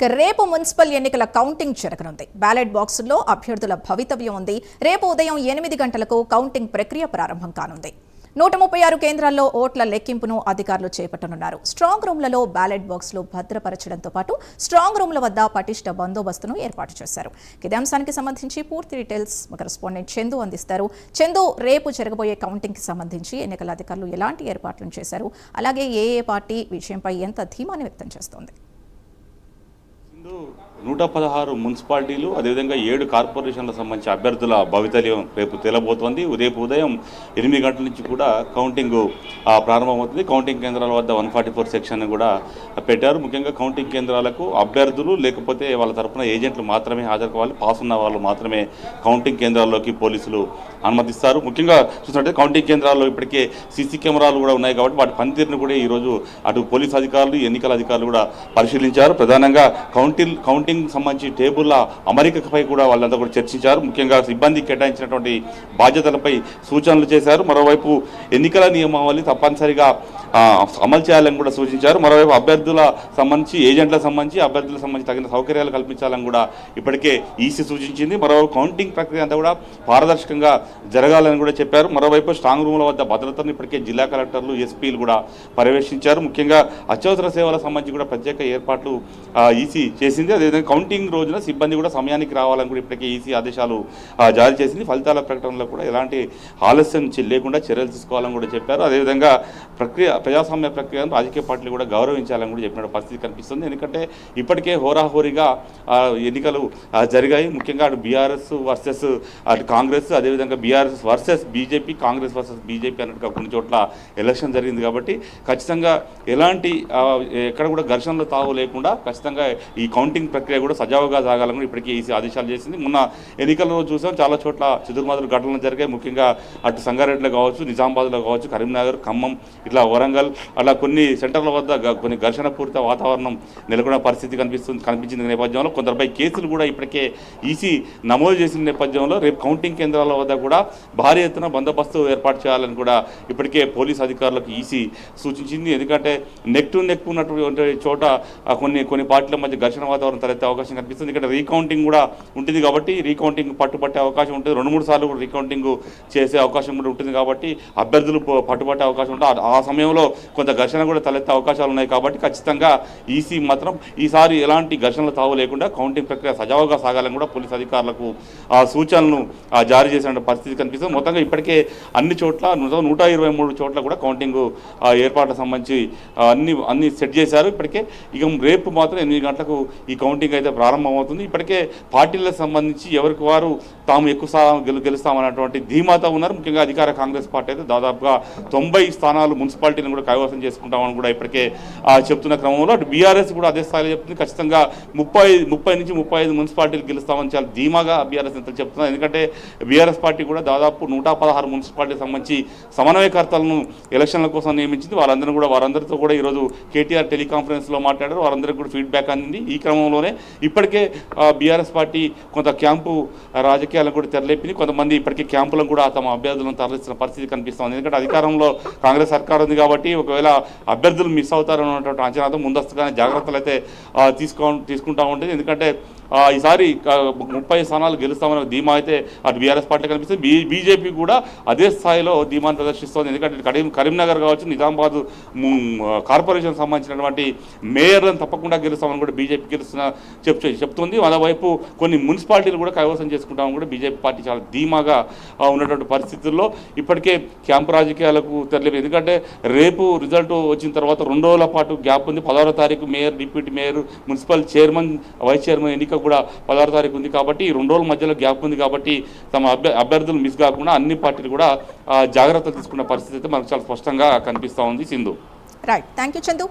రేపు మున్సిపల్ ఎన్నికల కౌంటింగ్ జరగనుంది. బ్యాలెట్ బాక్సుల్లో అభ్యర్థుల భవితవ్యం ఉంది. రేపు ఉదయం 8 గంటలకు కౌంటింగ్ ప్రక్రియ ప్రారంభం కానుంది. 136 కేంద్రాల్లో ఓట్ల లెక్కింపును అధికారులు చేపట్టనున్నారు. స్ట్రాంగ్ రూమ్లలో బ్యాలెట్ బాక్సులు భద్రపరచడంతో పాటు స్ట్రాంగ్ రూమ్ల వద్ద పటిష్ట బందోబస్తును ఏర్పాటు చేశారు. ఇదే అంశానికి సంబంధించి పూర్తి డీటెయిల్స్ మా కరెస్పాండెంట్ చందు అందిస్తారు. చందు, రేపు జరగబోయే కౌంటింగ్ కి సంబంధించి ఎన్నికల అధికారులు ఎలాంటి ఏర్పాట్లు చేశారు? అలాగే ఏ పార్టీ విషయంపై ఎంత ధీమాన్ని వ్యక్తం చేస్తోంది? 116 మున్సిపాలిటీలు అదేవిధంగా 7 కార్పొరేషన్లకు సంబంధించి అభ్యర్థుల భవితవ్యం రేపు తేలబోతోంది. రేపు ఉదయం 8 గంటల నుంచి కూడా కౌంటింగ్ ప్రారంభమవుతుంది. కౌంటింగ్ కేంద్రాల వద్ద 144 సెక్షన్ కూడా పెట్టారు. ముఖ్యంగా కౌంటింగ్ కేంద్రాలకు అభ్యర్థులు లేకపోతే వాళ్ళ తరఫున ఏజెంట్లు మాత్రమే హాజరు కావాలి. పాస్ ఉన్న వాళ్ళు మాత్రమే కౌంటింగ్ కేంద్రాల్లోకి పోలీసులు అనుమతిస్తారు. ముఖ్యంగా చూసినట్టే కౌంటింగ్ కేంద్రాల్లో ఇప్పటికే సీసీ కెమెరాలు కూడా ఉన్నాయి కాబట్టి వాటి పనితీరును కూడా ఈరోజు అటు పోలీసు అధికారులు ఎన్నికల అధికారులు కూడా పరిశీలించారు. ప్రధానంగా కౌంటింగ్ సంబంధించి టేబుల్ల అమరికపై కూడా వాళ్ళంతా కూడా చర్చించారు. ముఖ్యంగా సిబ్బంది కేటాయించినటువంటి బాధ్యతలపై సూచనలు చేశారు. మరోవైపు ఎన్నికల నియమావళి తప్పనిసరిగా అమలు చేయాలని కూడా సూచించారు. మరోవైపు అభ్యర్థుల సంబంధించి ఏజెంట్లకు సంబంధించి తగిన సౌకర్యాలు కల్పించాలని కూడా ఇప్పటికే ఈసీ సూచించింది. మరోవైపు కౌంటింగ్ ప్రక్రియ అంతా కూడా పారదర్శకంగా జరగాలని కూడా చెప్పారు. మరోవైపు స్ట్రాంగ్ రూమ్ల వద్ద భద్రతను ఇప్పటికే జిల్లా కలెక్టర్లు ఎస్పీలు కూడా పర్యవేక్షించారు. ముఖ్యంగా అత్యవసర సేవలకు సంబంధించి కూడా ప్రత్యేక ఏర్పాట్లు ఈసీ చేసింది. అదేవిధంగా కౌంటింగ్ రోజున సిబ్బంది కూడా సమయానికి రావాలని కూడా ఇప్పటికే ఈసీ ఆదేశాలు జారీ చేసింది. ఫలితాల ప్రకటనలో కూడా ఎలాంటి ఆలస్యం లేకుండా చర్యలు తీసుకోవాలని కూడా చెప్పారు. అదేవిధంగా ప్రజాస్వామ్య ప్రక్రియను రాజకీయ పార్టీలు కూడా గౌరవించాలని కూడా చెప్పిన పరిస్థితి కనిపిస్తుంది. ఎందుకంటే ఇప్పటికే హోరాహోరీగా ఎన్నికలు జరిగాయి. ముఖ్యంగా అటు బీఆర్ఎస్ వర్సెస్ అటు కాంగ్రెస్, అదేవిధంగా BRS versus BJP, Congress versus BJP అన్నట్టుగా కొన్ని చోట్ల ఎలక్షన్ జరిగింది. కాబట్టి ఖచ్చితంగా ఎలాంటి ఎక్కడ కూడా ఘర్షణలు తావు లేకుండా ఖచ్చితంగా ఈ కౌంటింగ్ ప్రక్రియ కూడా సజావుగా సాగాలని ఇప్పటికీ ఈసీ ఆదేశాలు చేసింది. మొన్న ఎన్నికల్లో చూసాం చాలా చోట్ల చెదురుమదురు ఘటనలు జరిగాయి. ముఖ్యంగా అటు సంగారెడ్డిలో కావచ్చు, నిజామాబాద్లో కావచ్చు, కరీంనగర్, ఖమ్మం, ఇట్లా వరంగల్ అలా కొన్ని సెంటర్ల వద్ద కొన్ని ఘర్షణపూరిత వాతావరణం నెలకొన్న పరిస్థితి కనిపించిన నేపథ్యంలో కొందరిపై కేసులు కూడా ఇప్పటికే ఈసీ నమోదు చేసిన నేపథ్యంలో రేపు కౌంటింగ్ కేంద్రాల వద్ద కూడా భారీ ఎత్తున బందోబస్తు ఏర్పాటు చేయాలని కూడా ఇప్పటికే పోలీసు అధికారులకు ఈసీ సూచించింది. ఎందుకంటే నెక్ టు నెక్ ఉన్నటువంటి చోట కొన్ని పార్టీల మధ్య ఘర్షణ వాతావరణం తలెత్తే అవకాశం కనిపిస్తుంది. ఇక్కడ రీకౌంటింగ్ కూడా ఉంటుంది కాబట్టి రీకౌంటింగ్ పట్టుబట్టే అవకాశం ఉంటుంది. 2-3 సార్లు కూడా రీకౌంటింగ్ చేసే అవకాశం కూడా ఉంటుంది కాబట్టి అభ్యర్థులు పట్టుబట్టే అవకాశం ఉంటుంది. ఆ సమయంలో కొంత ఘర్షణ కూడా తలెత్తే అవకాశాలు ఉన్నాయి కాబట్టి ఖచ్చితంగా ఈసీ మాత్రం ఈసారి ఎలాంటి ఘర్షణలు తావు లేకుండా కౌంటింగ్ ప్రక్రియ సజావుగా సాగాలని కూడా పోలీసు అధికారులకు సూచనలు జారీ చేసిన పరిస్థితి కనిపిస్తుంది. మొత్తంగా ఇప్పటికే అన్ని చోట్ల 123 చోట్ల కూడా కౌంటింగ్ ఏర్పాట్లకు సంబంధించి అన్ని సెట్ చేశారు. ఇప్పటికే ఇక రేపు మాత్రం 8 గంటలకు ఈ కౌంటింగ్ అయితే ప్రారంభమవుతుంది. ఇప్పటికే పార్టీలకు సంబంధించి ఎవరికి వారు తాము ఎక్కువ స్థానం గెలుస్తామన్నటువంటి ధీమాతో ఉన్నారు. ముఖ్యంగా అధికార కాంగ్రెస్ పార్టీ అయితే దాదాపుగా 90 స్థానాలు మున్సిపాలిటీలను కూడా కైవసం చేసుకుంటామని కూడా ఇప్పటికే చెప్తున్న క్రమంలో అటు బీఆర్ఎస్ కూడా అదే స్థాయిలో చెప్తుంది. ఖచ్చితంగా 30 నుంచి 35 మున్సిపాలిటీలు గెలుస్తామని చాలా ధీమాగా బీఆర్ఎస్ నేతలు చెప్తున్నారు. ఎందుకంటే బీఆర్ఎస్ పార్టీ కూడా దాదాపు 116 మున్సిపాలిటీకి సంబంధించి సమన్వయకర్తలను ఎలక్షన్ల కోసం నియమించింది. వారందరితో కూడా ఈరోజు కేటీఆర్ టెలికాన్ఫరెన్స్లో మాట్లాడారు. వారందరికీ కూడా ఫీడ్బ్యాక్ అందింది. ఈ క్రమంలోనే ఇప్పటికే బీఆర్ఎస్ పార్టీ కొంత క్యాంపు రాజకీయాలను కూడా తెరలేపింది. కొంతమంది ఇప్పటికే క్యాంపులను కూడా తమ అభ్యర్థులను తరలిస్తున్న పరిస్థితి కనిపిస్తుంది. ఎందుకంటే అధికారంలో కాంగ్రెస్ సర్కార్ ఉంది కాబట్టి ఒకవేళ అభ్యర్థులు మిస్ అవుతారన్నటువంటి అంచనాతో ముందస్తుగానే జాగ్రత్తలు అయితే తీసుకుంటా ఉంటుంది. ఎందుకంటే ఈసారి 30 స్థానాలు గెలుస్తామనే ధీమా అయితే అటు బీఆర్ఎస్ పార్టీ కనిపిస్తుంది. బీజేపీ కూడా అదే స్థాయిలో ధీమాన్ని ప్రదర్శిస్తోంది. ఎందుకంటే కరీంనగర్ కావచ్చు, నిజామాబాద్ కార్పొరేషన్ సంబంధించినటువంటి మేయర్లను తప్పకుండా గెలుస్తామని కూడా బీజేపీ చెప్తుంది. మరోవైపు కొన్ని మున్సిపాలిటీలు కూడా కైవసం చేసుకుంటామని కూడా బీజేపీ పార్టీ చాలా ధీమాగా ఉన్నటువంటి పరిస్థితుల్లో ఇప్పటికే క్యాంపు రాజకీయాలకు తెరలేదు. ఎందుకంటే రేపు రిజల్ట్ వచ్చిన తర్వాత 2 రోజుల పాటు గ్యాప్ ఉంది. 16వ తారీఖు mayor, deputy mayor, municipal chairman, vice chairman ఎన్నిక కూడా 16వ తారీఖు ఉంది కాబట్టి 2 రోజుల మధ్యలో గ్యాప్ ఉంది కాబట్టి తమ అభ్యర్థులు మిస్ కాకుండా అన్ని పార్టీలు కూడా జాగ్రత్తలు తీసుకున్న పరిస్థితి అయితే మనకు చాలా స్పష్టంగా కనిపిస్తూ ఉంది. Sindhu. Right, thank you Chandu.